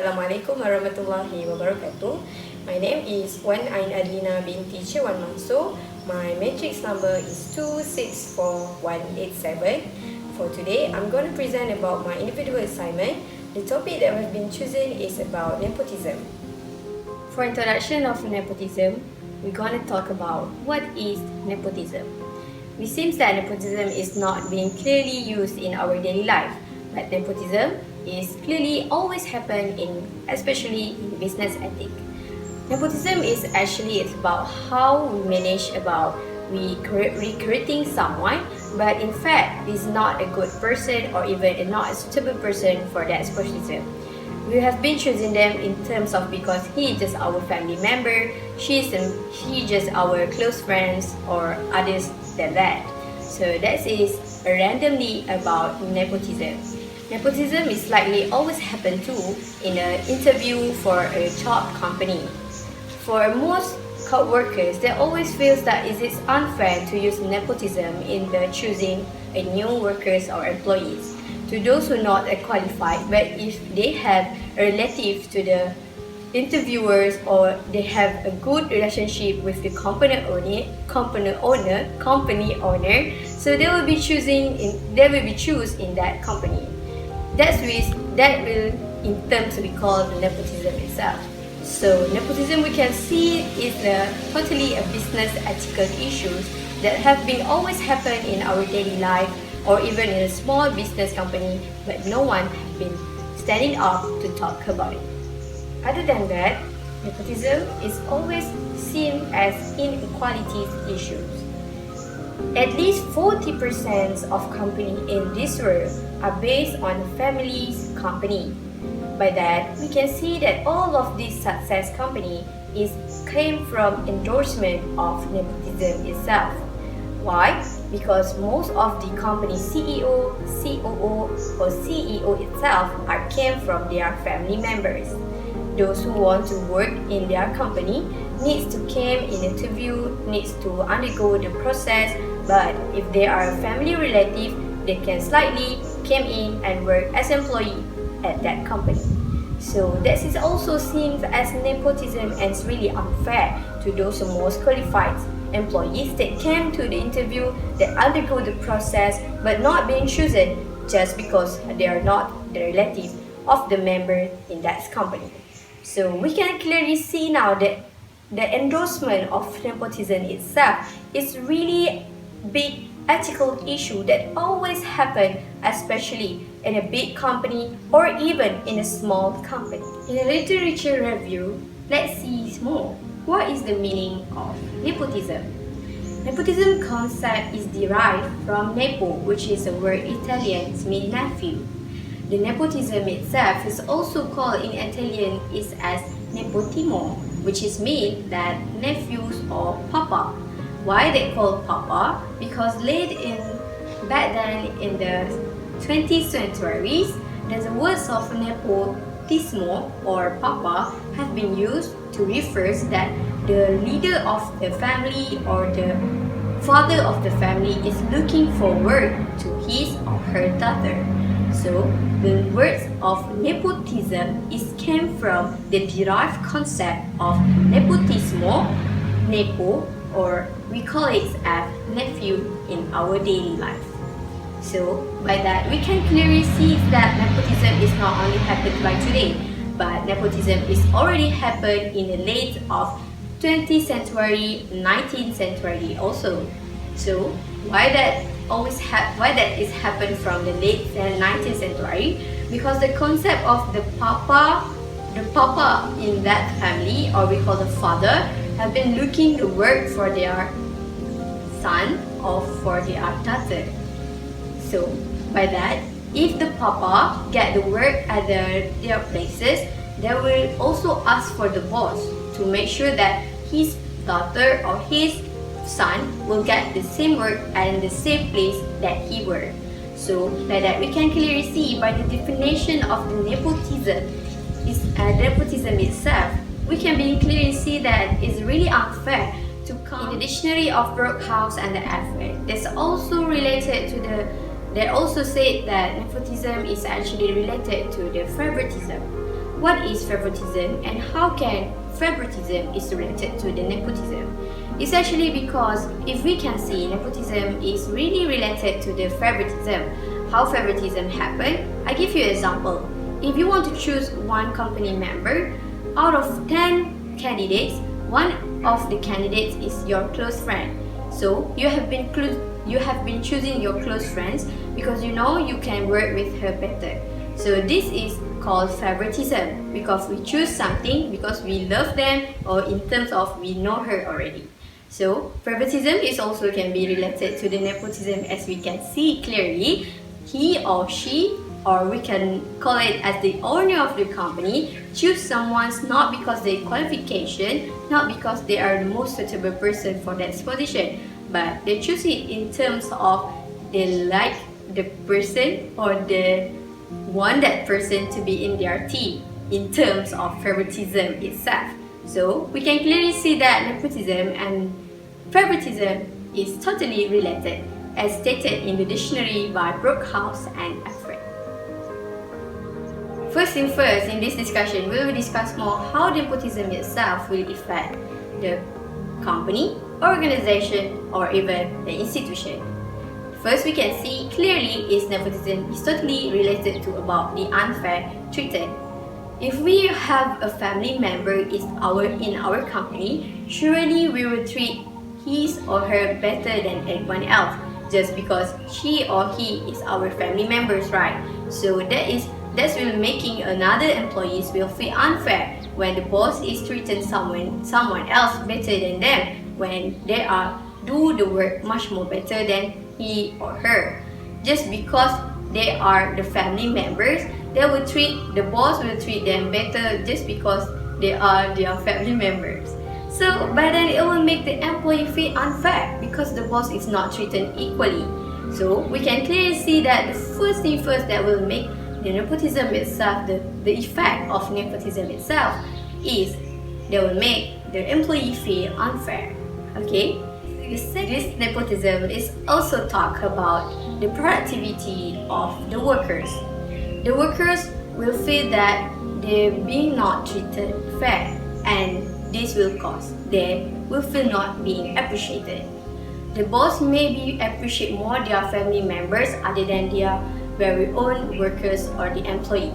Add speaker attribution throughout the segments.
Speaker 1: Assalamualaikum warahmatullahi wabarakatuh. My name is Wan Ain Adlina binti Cewan Mansur. My matrix number is 264187. For today, I'm going to present about my individual assignment. The topic that has been chosen is about nepotism. For introduction of nepotism, we're going to talk about what is nepotism. It seems that nepotism is not being clearly used in our daily life, but nepotism is clearly always happen especially in business ethic. Nepotism is actually about how we manage about recruiting someone, but in fact is not a good person or even not a suitable person for that position. We have been choosing them in terms of because he is just our family member, he just our close friends or others than that. So that is randomly about nepotism. Nepotism is likely always happen too in an interview for a job company. For most co-workers, they always feel that it is unfair to use nepotism in the choosing a new workers or employees. To those who are not qualified, but if they have a relative to the interviewers or they have a good relationship with the company owner, so they will be choose in that company. That will in terms we call the nepotism itself. So nepotism we can see is totally a business ethical issues that have been always happen in our daily life or even in a small business company, but no one has been standing up to talk about it. Other than that, nepotism is always seen as inequalities issues. At least 40% of companies in this world are based on family's company. By that, we can see that all of these success companies came from endorsement of nepotism itself. Why? Because most of the company CEO, COO, or CEO itself came from their family members. Those who want to work in their company needs to come in interview, needs to undergo the process, but if they are a family relative, they can slightly come in and work as employee at that company. So that is also seen as nepotism and it's really unfair to those most qualified employees that came to the interview, that undergo the process, but not being chosen just because they are not the relative of the member in that company. So we can clearly see now that the endorsement of nepotism itself is really big ethical issue that always happen, especially in a big company or even in a small company. In a literature review, let's see more. What is the meaning of nepotism? Nepotism concept is derived from nepo, which is a word Italian means nephew. The nepotism itself is also called in Italian is as nepotimo, which is mean that nephews or papa. Why they call papa? Because back then in the 20th centuries, the words of nepotismo or papa have been used to refer that the leader of the family or the father of the family is looking forward to his or her daughter. So the words of nepotism came from the derived concept of nepotismo, nepo, or we call it as nephew in our daily life. So by that we can clearly see that nepotism is not only happened by today, but nepotism is already happened in the late of 20th century, 19th century also. So why that is happened from the late 19th century? Because the concept of the papa in that family, or we call the father, have been looking to work for their son or for their daughter. So by that, if the papa get the work at their places, they will also ask for the boss to make sure that his daughter or his son will get the same work and the same place that he worked. So by that we can clearly see by the definition of the nepotism itself, we can clearly see that it's really unfair to come in the dictionary of Brookhouse and the F.A. That's also related to they also said that nepotism is actually related to the favoritism. what is favoritism and how can favoritism is related to the nepotism? It's actually because if we can see nepotism is really related to the favoritism. How favoritism happen? I give you an example. If you want to choose one company member, out of 10 candidates, one of the candidates is your close friend. So you have been choosing your close friends because you know you can work with her better. So this is called favoritism because we choose something because we love them or in terms of we know her already. So favoritism is also can be related to the nepotism as we can see clearly. He or she, or we can call it as the owner of the company, choose someone not because their qualification, not because they are the most suitable person for that position, but they choose it in terms of they like the person or they want that person to be in their team in terms of favoritism itself. So we can clearly see that nepotism and favoritism is totally related as stated in the dictionary by Brookhouse and Alfred. First thing first, in this discussion, we will discuss more how nepotism itself will affect the company, organization, or even the institution. First, we can see clearly is nepotism is totally related to about the unfair treatment. If we have a family member in our company, surely we will treat his or her better than anyone else just because she or he is our family members, right? So that's will making another employees will feel unfair when the boss is treating someone else better than them when they are do the work much more better than he or her. Just because they are the family members, the boss will treat them better just because they are their family members. So by then it will make the employee feel unfair because the boss is not treated equally. So we can clearly see that the first thing first that will make the nepotism itself, the effect of nepotism itself is they will make the employee feel unfair. Okay? This nepotism is also talk about the productivity of the workers. The workers will feel that they're being not treated fair and this will cause they will feel not being appreciated. The boss maybe appreciate more their family members other than their very own workers or the employee.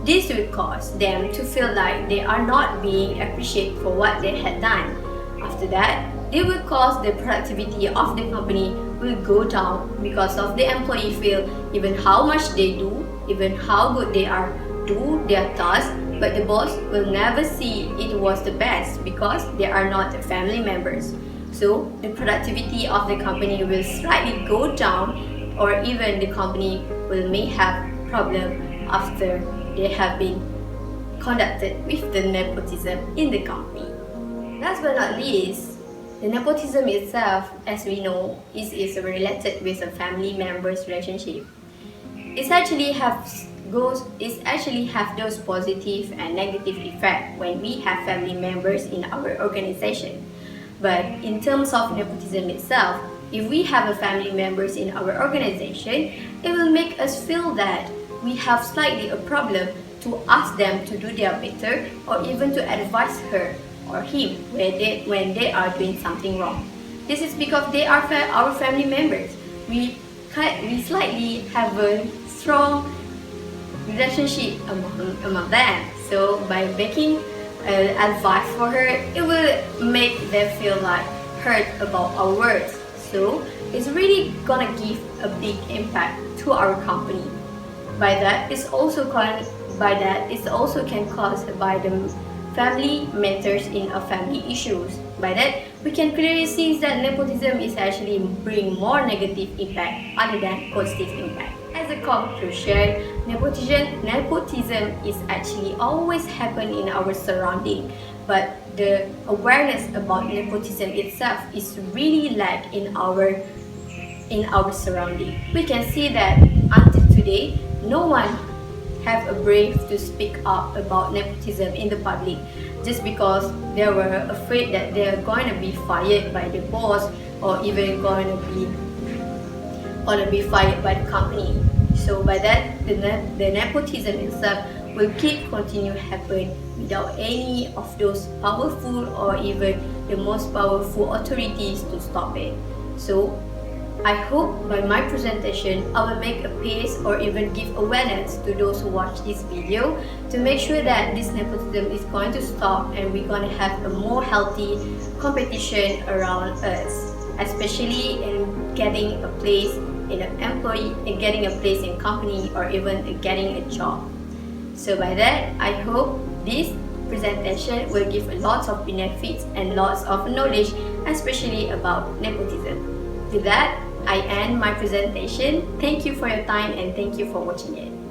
Speaker 1: This will cause them to feel like they are not being appreciated for what they had done. After that, they will cause the productivity of the company will go down because of the employee feel even how much they do, even how good they are do their task, but the boss will never see it was the best because they are not family members. So the productivity of the company will slightly go down or even the company will may have problem after they have been conducted with the nepotism in the company. Last but not least, the nepotism itself, as we know, is related with a family member's relationship. It actually have those positive and negative effects when we have family members in our organization. But in terms of nepotism itself, if we have a family members in our organization, it will make us feel that we have slightly a problem to ask them to do their better or even to advise her or him when they are doing something wrong. This is because they are our family members. We slightly have a strong relationship among them. So by making advice for her, it will make them feel like hurt about our words. So it's really gonna give a big impact to our company. By that, it's also can cause by the family matters in a family issues. By that, we can clearly see that nepotism is actually bring more negative impact other than positive impact. As a conclusion, nepotism is actually always happen in our surrounding, but the awareness about nepotism itself is really lack in our surrounding. We can see that until today, no one have a brave to speak up about nepotism in the public just because they were afraid that they are going to be fired by the boss or even going to be fired by the company. So by that, the nepotism itself will keep continue happen without any of those powerful or even the most powerful authorities to stop it. So I hope by my presentation I will make a pace or even give awareness to those who watch this video to make sure that this nepotism is going to stop and we're going to have a more healthy competition around us, especially in getting a place in an employee, in getting a place in company, or even getting a job. So by that, I hope this presentation will give a lot of benefits and lots of knowledge, especially about nepotism. With that, I end my presentation. Thank you for your time and thank you for watching it.